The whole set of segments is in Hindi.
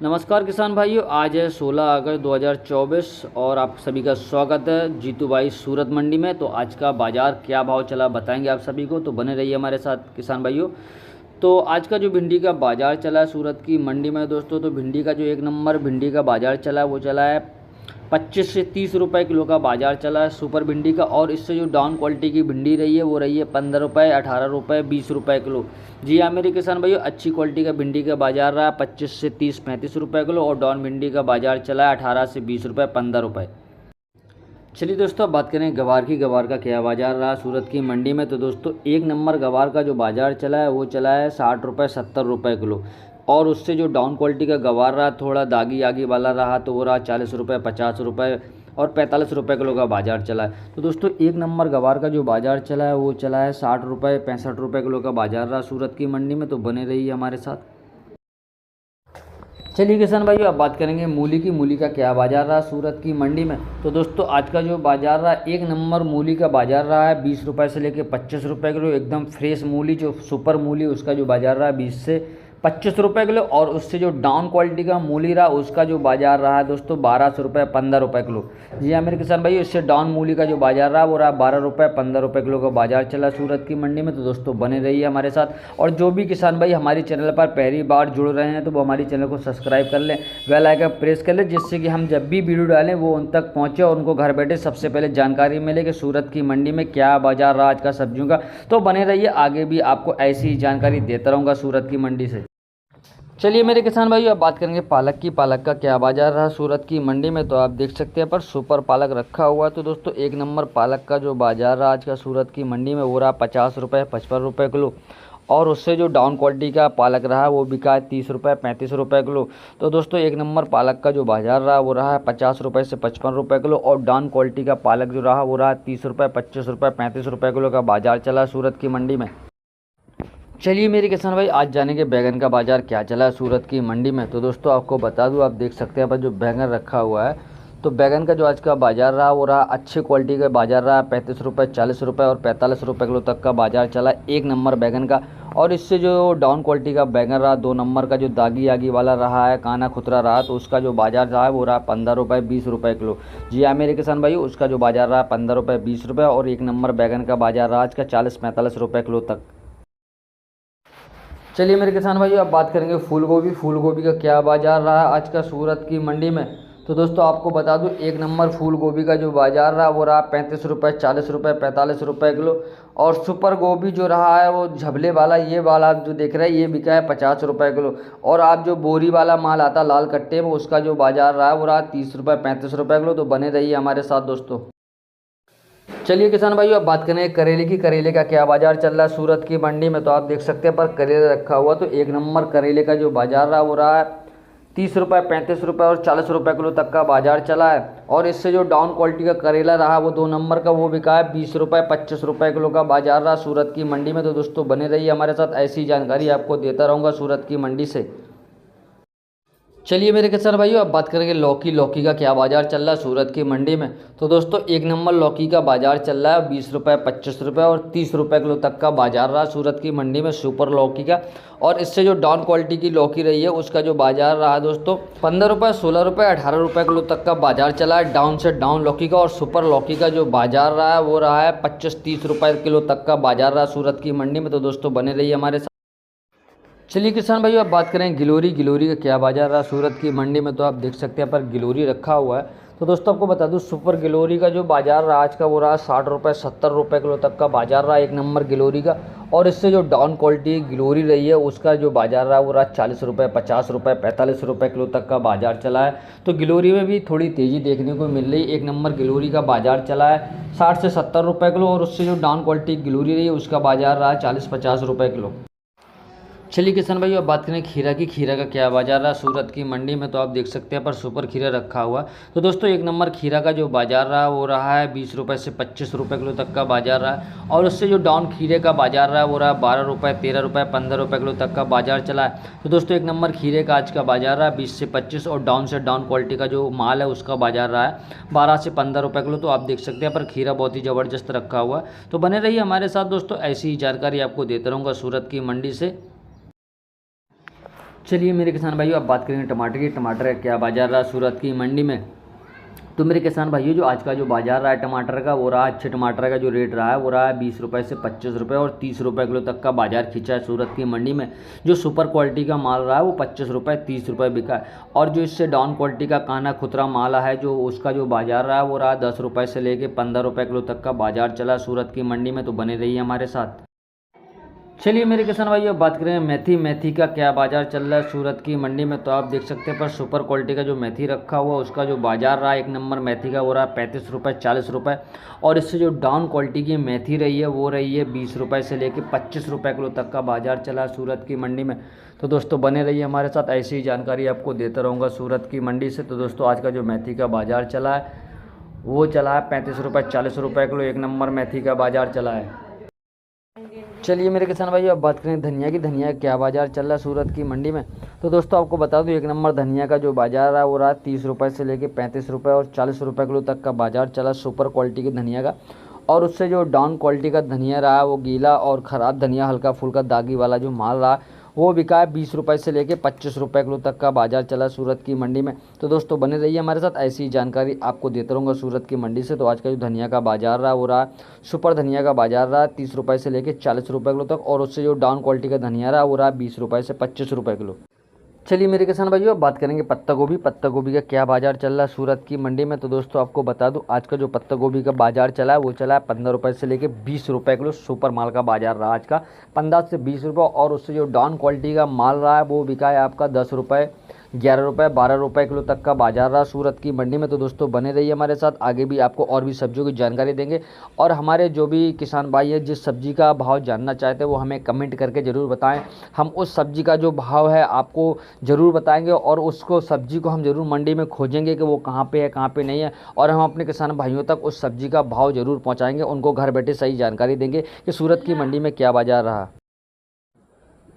नमस्कार किसान भाइयों, आज है 16 अगस्त 2024 और आप सभी का स्वागत है जीतू भाई सूरत मंडी में। तो आज का बाज़ार क्या भाव चला बताएंगे आप सभी को, तो बने रहिए हमारे साथ किसान भाइयों। तो आज का जो भिंडी का बाज़ार चला है सूरत की मंडी में दोस्तों, तो भिंडी का जो एक नंबर भिंडी का बाज़ार चला है वो चला है 25 से 30 रुपए किलो का बाज़ार चला है सुपर भिंडी का। और इससे जो डाउन क्वालिटी की भिंडी रही है वो रही है 15 रुपये, 18 रुपये, 20 रुपये किलो। जी हाँ मेरे किसान भाइयों, अच्छी क्वालिटी का भिंडी का बाज़ार रहा है 25 से 30, 35 रुपये किलो। और डाउन भिंडी का बाज़ार चला है 18 से 20 रुपये, 15 रुपये। चलिए दोस्तों, अब बात करें गवार का क्या बाज़ार रहा सूरत की मंडी में। तो दोस्तों एक नंबर गवार का जो बाज़ार चला है वो चला है 60 रुपये, 70 रुपये किलो। और उससे जो डाउन क्वालिटी का गवार रहा, थोड़ा दागी आगी वाला रहा, तो वो रहा 40 रुपये, 50 रुपये और 45 रुपये किलो का बाज़ार चला है। तो दोस्तों एक नंबर गवार का जो बाज़ार चला है वो चला है 60 रुपये, 65 रुपये किलो का बाज़ार रहा सूरत की मंडी में। तो बने रहिए हमारे साथ। चलिए किसान भाइयों, अब बात करेंगे मूली का क्या बाज़ार रहा सूरत की मंडी में। तो दोस्तों आज का जो बाज़ार रहा, एक नंबर मूली का बाज़ार रहा है 20 रुपये से लेकर 25 रुपये किलो। एकदम फ्रेश मूली जो सुपर मूली, उसका जो बाज़ार रहा है 20 से 25 रुपये किलो। और उससे जो डाउन क्वालिटी का मूली रहा उसका जो बाज़ार रहा है दोस्तों 1200 रुपये, 15 रुपये किलो। जी हाँ मेरे किसान भाई, इससे डाउन मूली का जो बाज़ार रहा वो रहा 12 रुपये, 15 रुपये किलो का बाज़ार चला सूरत की मंडी में। तो दोस्तों बने रहिए हमारे साथ। और जो भी किसान भाई हमारे चैनल पर पहली बार जुड़ रहे हैं तो वो हमारे चैनल को सब्सक्राइब कर लें, बेल आइकन प्रेस कर लें, जिससे कि हम जब भी वीडियो डालें वो उन तक पहुँचे और उनको घर बैठे सबसे पहले जानकारी मिले कि सूरत की मंडी में क्या बाज़ार रहा आज का सब्जियों का। तो बने रहिए, आगे भी आपको ऐसी ही जानकारी देता रहूँगा सूरत की मंडी से। चलिए मेरे किसान भाइयों, अब बात करेंगे पालक का क्या बाज़ार रहा सूरत की मंडी में। तो आप देख सकते हैं पर सुपर पालक रखा हुआ। तो दोस्तों एक नंबर पालक का जो बाज़ार रहा आज का सूरत की मंडी में वो रहा 50 रुपये, 55 रुपये किलो। और उससे जो डाउन क्वालिटी का पालक रहा वो बिका है 30 रुपये, 35 रुपये किलो। तो दोस्तों एक नंबर पालक का जो बाज़ार रहा वो रहा है 50 रुपये से 55 रुपये किलो। और डाउन क्वालिटी का पालक जो रहा वो रहा 30 रुपये, 25 रुपये, 35 रुपये किलो का बाज़ार चला सूरत की मंडी में। चलिए मेरे किसान भाई, आज जानेंगे बैगन का बाज़ार क्या चला है सूरत की मंडी में। तो दोस्तों आपको बता दूं, आप देख सकते हैं पर जो बैगन रखा हुआ है, तो बैगन का जो आज का बाज़ार रहा वो रहा अच्छे क्वालिटी का बाज़ार रहा 35 रुपये, 40 रुपये और 45 रुपये किलो तक का बाज़ार चला एक नंबर बैगन का। और इससे जो डाउन क्वालिटी का बैगन रहा, 2 नंबर का जो दागी आगी वाला रहा है, काना खुतरा रहा, तो उसका जो बाज़ार रहा है वो रहा 15 रुपये, 20 रुपये किलो। जी हाँ मेरे किसान भाई, उसका जो बाज़ार रहा 15 रुपये, 20 रुपये। और एक नंबर बैगन का बाज़ार रहा आज का 40-45 रुपये किलो तक। चलिए मेरे किसान भाइयों, अब बात करेंगे फूल गोभी का क्या बाज़ार रहा आज का सूरत की मंडी में। तो दोस्तों आपको बता दूं, एक नंबर फूल गोभी का जो बाज़ार रहा वो रहा 35 रुपये, 40 रुपये, 45 रुपये किलो। और सुपर गोभी जो रहा है वो झबले वाला, ये वाला आप जो देख रहे हैं ये बिका है 50 रुपये किलो। और आप जो बोरी वाला माल आता लाल कट्टे में, उसका जो बाज़ार रहा वो रहा 30 रुपये, 35 रुपये किलो। तो बने रहिए हमारे साथ दोस्तों। चलिए किसान भाइयों, अब बात करें करेले का क्या बाज़ार चल रहा है सूरत की मंडी में। तो आप देख सकते हैं पर करेला रखा हुआ, तो एक नंबर करेले का जो बाज़ार रहा वो रहा है 30 रुपये, 35 रुपये और 40 रुपये किलो तक का बाज़ार चला है। और इससे जो डाउन क्वालिटी का करेला रहा वो 2 नंबर का वो बिका है 20 रुपये, 25 रुपये किलो का बाज़ार रहा सूरत की मंडी में। तो दोस्तों बने रहिए हमारे साथ, ऐसी जानकारी आपको देता रहूँगा सूरत की मंडी से। चलिए मेरे किसान भाइयों, अब बात करेंगे लौकी का क्या बाज़ार चल रहा है सूरत की मंडी में। तो दोस्तों एक नंबर लौकी का बाज़ार चल रहा है 20 रुपये, 25 रुपये और 30 रुपये किलो तक का बाज़ार रहा सूरत की मंडी में सुपर लौकी का। और इससे जो डाउन क्वालिटी की लौकी रही है उसका जो बाज़ार रहा दोस्तों 15 रुपये, 16 रुपये, 18 रुपये किलो तक का बाज़ार चला है डाउन से डाउन लौकी का। और सुपर लौकी का जो बाज़ार रहा है वो रहा है 25-30 रुपये किलो तक का बाज़ार रहा सूरत की मंडी में। तो दोस्तों बने रहिए हमारे साथ। चलिए किसान भाइयों, अब बात करें गिलोरी का क्या बाज़ार रहा सूरत की मंडी में। तो आप देख सकते हैं पर गिलोरी रखा हुआ है। तो दोस्तों आपको बता दूं, सुपर गिलोरी का जो बाज़ार रहा आज का वो रहा 60 रुपये, 70 रुपये किलो तक का बाज़ार रहा एक नंबर गिलोरी का। और इससे जो डाउन क्वालिटी गिलोरी रही है उसका जो बाज़ार रहा वो रहा 40 रुपये, 50 रुपये, 45 रुपये किलो तक का बाज़ार चला है। तो गिलोरी में भी थोड़ी तेज़ी देखने को मिल रही है। एक नंबर गिलोरी का बाज़ार चला है 60 से 70 रुपये किलो। और उससे जो डाउन क्वालिटी गिलोरी रही है उसका बाज़ार रहा 40-50 रुपये किलो। चलिए किसान भाइयों, अब बात करें खीरा का क्या बाज़ार रहा सूरत की मंडी में। तो आप देख सकते हैं पर सुपर खीरा रखा हुआ। तो दोस्तों एक नंबर खीरा का जो बाज़ार रहा वो रहा है 20 रुपये से 25 रुपये किलो तक का बाज़ार रहा है। और उससे जो डाउन खीरे का बाज़ार रहा वो रहा 12 रुपये, 13 रुपये, 15 रुपये किलो तक का बाज़ार चला है। तो दोस्तों एक नंबर खीरे का आज का बाज़ार रहा 20 से 25। और डाउन से डाउन क्वालिटी का जो माल है उसका बाज़ार रहा है 12 से 15 रुपये किलो। तो आप देख सकते हैं पर खीरा बहुत ही ज़बरदस्त रखा हुआ है। तो बने रहिए हमारे साथ दोस्तों, ऐसी ही जानकारी आपको देता रहूँगा सूरत की मंडी से। चलिए मेरे किसान भाइयों, अब बात करेंगे टमाटर की। टमाटर का क्या बाजार रहा सूरत की मंडी में। तो मेरे किसान भाइयों, जो आज का जो बाजार रहा है टमाटर का, वो रहा अच्छे टमाटर का जो रेट रहा है वो रहा है 20 रुपये से 25 रुपये और 30 रुपये किलो तक का बाजार खींचा है सूरत की मंडी में। जो सुपर क्वालिटी का माल रहा है वो 25 रुपये 30 रुपये बिका है। और जो इससे डाउन क्वालिटी का काना खुतरा माल है, जो उसका जो बाजार रहा है वो रहा 10 रुपये से लेके 15 रुपये किलो तक का बाजार चला सूरत की मंडी में। तो बने रहिए हमारे साथ। चलिए मेरे किसान भाइयों, अब बात करें मेथी का क्या बाजार चल रहा है सूरत की मंडी में। तो आप देख सकते हैं पर सुपर क्वालिटी का जो मेथी रखा हुआ उसका जो बाजार रहा एक नंबर मेथी का वो रहा 35 रुपये 40 रुपये। और इससे जो डाउन क्वालिटी की मेथी रही है वो रही है 20 रुपये से लेकर 25 रुपये किलो तक का बाजार चला सूरत की मंडी में। तो दोस्तों बने रहिए हमारे साथ, ऐसी ही जानकारी आपको देता रहूँगा सूरत की मंडी से। तो दोस्तों आज का जो मेथी का बाजार चला है वो चला है 35 रुपये 40 रुपये किलो, एक नंबर मेथी का बाजार चला है। चलिए मेरे किसान भाइयों, अब बात करें धनिया की। धनिया का क्या बाजार चल रहा है सूरत की मंडी में। तो दोस्तों आपको बता दूं, एक नंबर धनिया का जो बाजार रहा वो रहा 30 रुपये से लेके 35 रुपये और 40 रुपये किलो तक का बाजार चला सुपर क्वालिटी की धनिया का। और उससे जो डाउन क्वालिटी का धनिया रहा वो गीला और ख़राब धनिया, हल्का फुल्का दागी वाला जो माल रहा वो बिका है 20 रुपये से लेके 25 रुपये किलो तक का बाजार चला सूरत की मंडी में। तो दोस्तों बने रहिए हमारे साथ, ऐसी ही जानकारी आपको देता रहूँगा सूरत की मंडी से। तो आज का जो धनिया का बाजार रहा वो रहा सुपर धनिया का बाजार रहा 30 रुपये से लेके 40 रुपये किलो तक। और उससे जो डाउन क्वालिटी का धनिया रहा वो रहा 20 रुपये से 25 रुपये किलो। चलिए मेरे किसान भाइयों, अब बात करेंगे पत्ता गोभी। पत्ता गोभी का क्या बाजार चल रहा है सूरत की मंडी में। तो दोस्तों आपको बता दूं, आज का जो पत्ता गोभी का बाजार चला है वो चला है 15 रुपये से लेके 20 रुपये किलो। सुपर माल का बाजार रहा आज का 15 से 20 रुपये। और उससे जो डाउन क्वालिटी का माल रहा है वो बिका है आपका 10 रुपये 11 रुपये 12 रुपये किलो तक का बाजार रहा सूरत की मंडी में। तो दोस्तों बने रहिए हमारे साथ, आगे भी आपको और भी सब्जियों की जानकारी देंगे। और हमारे जो भी किसान भाई है जिस सब्जी का भाव जानना चाहते हैं वो हमें कमेंट करके ज़रूर बताएं। हम उस सब्जी का जो भाव है आपको ज़रूर बताएंगे और उसको सब्जी को हम ज़रूर मंडी में खोजेंगे कि वो कहाँ पे है कहाँ पे नहीं है। और हम अपने किसान भाइयों तक उस सब्जी का भाव ज़रूर पहुँचाएँगे, उनको घर बैठे सही जानकारी देंगे कि सूरत की मंडी में क्या बाजार रहा।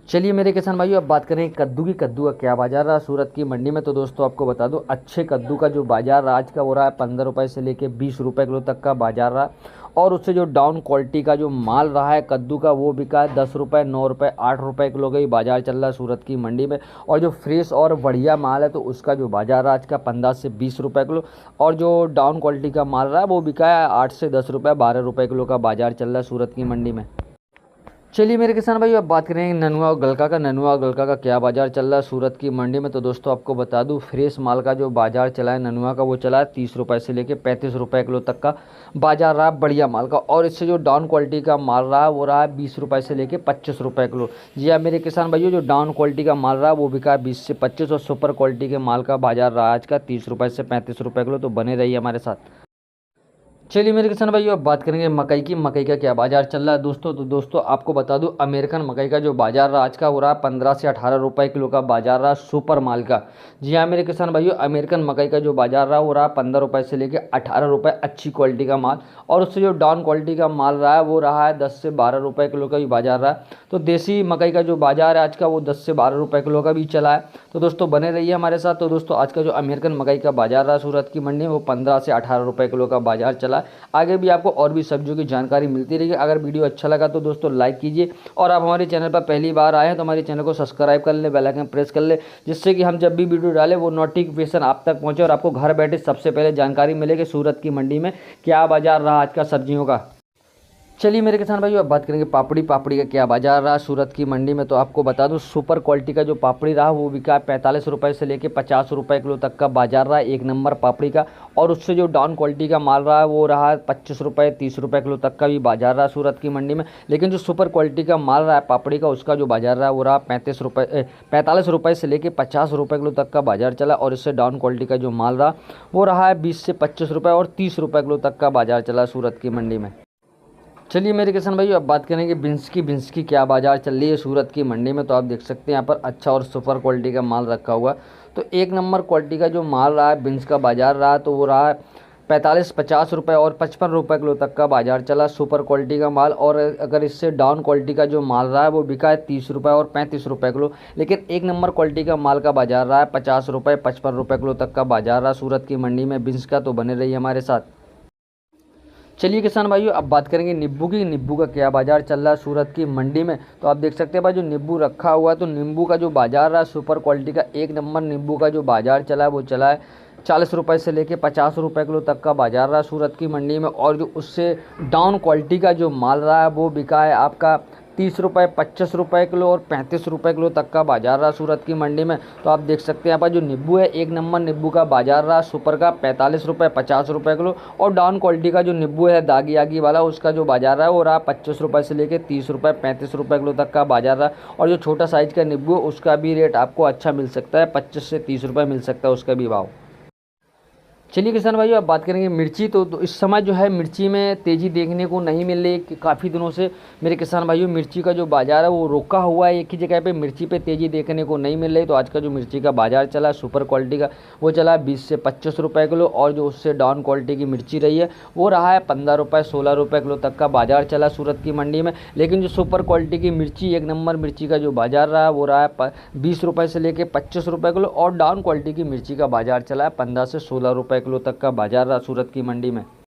चलिए मेरे किसान भाइयों, अब बात करें कद्दू की। कद्दू का क्या बाजार रहा सूरत की मंडी में। तो दोस्तों आपको बता दूं, अच्छे कद्दू का जो बाजार रहा आज का वो रहा है 15 रुपये से लेके 20 रुपये किलो तक का बाजार रहा। और उससे जो डाउन क्वालिटी का जो माल रहा है कद्दू का वो बिका है 10 रुपये 9 रुपये 8 रुपये किलो का ही बाजार चल रहा है सूरत की मंडी में। और जो फ्रेश और बढ़िया माल है तो उसका जो बाजार रहा आज का 15 से 20 रुपये किलो। और जो डाउन क्वालिटी का माल रहा है वो बिका है 8 से 10 रुपये 12 रुपये किलो का बाजार चल रहा है सूरत की मंडी में। चलिए मेरे किसान भाई, अब बात करेंगे ननुआ और गलका का। ननुआ और गलका का क्या बाजार चल रहा है सूरत की मंडी में। तो दोस्तों आपको बता दूं, फ्रेश माल का जो बाजार चला है ननुआ का वो चला है 30 रुपये से लेके 35 रुपये किलो तक का बाजार रहा बढ़िया माल का। और इससे जो डाउन क्वालिटी का माल रहा वो रहा 20 रुपये से लेके 25 रुपये किलो। जी हाँ मेरे किसान भाइयों, जो डाउन क्वालिटी का माल रहा वो बिका 20 से 25 और सुपर क्वालिटी के माल का बाजार रहा आज का 30 रुपये से 35 रुपये किलो। तो बने रहिए हमारे साथ। चलिए मेरे किसान भाइयों, अब बात करेंगे मकई की। मकई का क्या बाजार चल रहा है दोस्तों। तो दोस्तों आपको बता दूं, अमेरिकन मकई का जो बाजार रहा आज का वो रहा 15 से 18 रुपये किलो का बाजार रहा सुपर माल का। जी हाँ मेरे किसान भाइयों, अमेरिकन मकई का जो बाजार रहा वो रहा 15 रुपये से लेके 18 रुपये अच्छी क्वालिटी का माल। और उससे जो डाउन क्वालिटी का माल रहा है वो रहा है 10 से 12 रुपये किलो का भी बाजार रहा। तो देसी मकई का जो बाजार है आज का वो 10 से 12 रुपये किलो का भी चला है। तो दोस्तों बने रहिए हमारे साथ। तो दोस्तों आज का जो अमेरिकन मकई का बाजार रहा सूरत की मंडी में वो 15 से 18 रुपये किलो का बाजार चला। आगे भी आपको और भी सब्जियों की जानकारी मिलती रहेगी। अगर वीडियो अच्छा लगा तो दोस्तों लाइक कीजिए। और आप हमारे चैनल पर पहली बार आए हैं तो हमारे चैनल को सब्सक्राइब कर ले, बेल आइकन प्रेस कर ले, जिससे कि हम जब भी वीडियो डालें वो नोटिफिकेशन आप तक पहुंचे और आपको घर बैठे सबसे पहले जानकारी मिले कि सूरत की मंडी में क्या बाजार रहा आज का सब्जियों का। चलिए मेरे किसान भाइयों, अब बात करेंगे पापड़ी। पापड़ी का क्या बाजार रहा सूरत की मंडी में। तो आपको बता दूं, सुपर क्वालिटी का जो पापड़ी रहा वो बिका 45 रुपये से लेके 50 रुपये किलो तक का बाजार रहा एक नंबर पापड़ी का। और उससे जो डाउन क्वालिटी का माल रहा है वो रहा 25 रुपये 30 रुपये किलो तक का भी बाजार रहा सूरत की मंडी में। लेकिन जो सुपर क्वालिटी का माल रहा है पापड़ी का उसका जो बाजार रहा वो रहा 45 रुपये से लेके 50 रुपये किलो तक का बाजार चला। और इससे डाउन क्वालिटी का जो माल रहा वो रहा है 20 से 25 रुपये और 30 रुपये किलो तक का बाजार चला सूरत की मंडी में। चलिए मेरे किसान भाइयों, अब बात करेंगे बीन्स की। बीन्स की क्या बाजार चल रही है सूरत की मंडी में। तो आप देख सकते हैं यहाँ पर अच्छा और सुपर क्वालिटी का माल रखा हुआ। तो एक नंबर क्वालिटी का जो माल रहा है बीन्स का बाजार रहा तो वो रहा 45-50 रुपये और 55 रुपये किलो तक का बाजार चला सुपर क्वालिटी का माल। और अगर इससे डाउन क्वालिटी का जो माल रहा है वो बिका है 30 रुपये और 35 रुपये किलो। लेकिन एक नंबर क्वालिटी का माल का बाजार रहा है 50 रुपये 55 रुपये किलो तक का बाजार रहा सूरत की मंडी में बीन्स का। तो बने रहिए हमारे साथ। चलिए किसान भाइयों, अब बात करेंगे नींबू की। नींबू का क्या बाज़ार चल रहा है सूरत की मंडी में। तो आप देख सकते हैं भाई, जो नींबू रखा हुआ है, तो नींबू का जो बाज़ार रहा है, सुपर क्वालिटी का एक नंबर नींबू का जो बाज़ार चला है वो चला है 40 रुपये से लेके 50 रुपये किलो तक का बाज़ार रहा है सूरत की मंडी में। और जो उससे डाउन क्वालिटी का जो माल रहा है वो बिका है आपका 30 रुपये, 25 रुपये किलो और 35 रुपये किलो तक का बाज़ार रहा सूरत की मंडी में। तो आप देख सकते हैं यहाँ पर जो नींबू है, एक नंबर नींबू का बाज़ार रहा सुपर का 45 रुपये, 50 रुपये किलो। और डाउन क्वालिटी का जो नींबू है दागी आगी वाला, उसका जो बाज़ार रहा है वो रहा 25 रुपये से लेकर 30 रुपये, 35 रुपये किलो तक का बाज़ार रहा। और जो छोटा साइज़ का नींबू है उसका भी रेट आपको अच्छा मिल सकता है, 25 से 30 रुपये मिल सकता है उसका भी भाव। चलिए किसान भाइयों, अब बात करेंगे मिर्ची। तो इस समय जो है मिर्ची में तेज़ी देखने को नहीं मिल रही कि काफ़ी दिनों से मेरे किसान भाइयों मिर्ची का जो बाज़ार है वो रुका हुआ है एक ही जगह पे, मिर्ची पे तेज़ी देखने को नहीं मिल रही। तो आज का जो मिर्ची का बाज़ार चला है सुपर क्वालिटी का वो चला है 20 से 25 रुपये किलो। और जो उससे डाउन क्वालिटी की मिर्ची रही है वो रहा है 15 रुपये, 16 रुपये किलो तक का बाज़ार चला सूरत की मंडी में। लेकिन जो सुपर क्वालिटी की मिर्ची, एक नंबर मिर्ची का जो बाज़ार रहा है वो रहा है 20 रुपये से लेकर 25 रुपये किलो। और डाउन क्वालिटी की मिर्ची का बाज़ार चला है 15 से 16 रुपये किलो तक का बाज़ार रहा सूरत की मंडी में।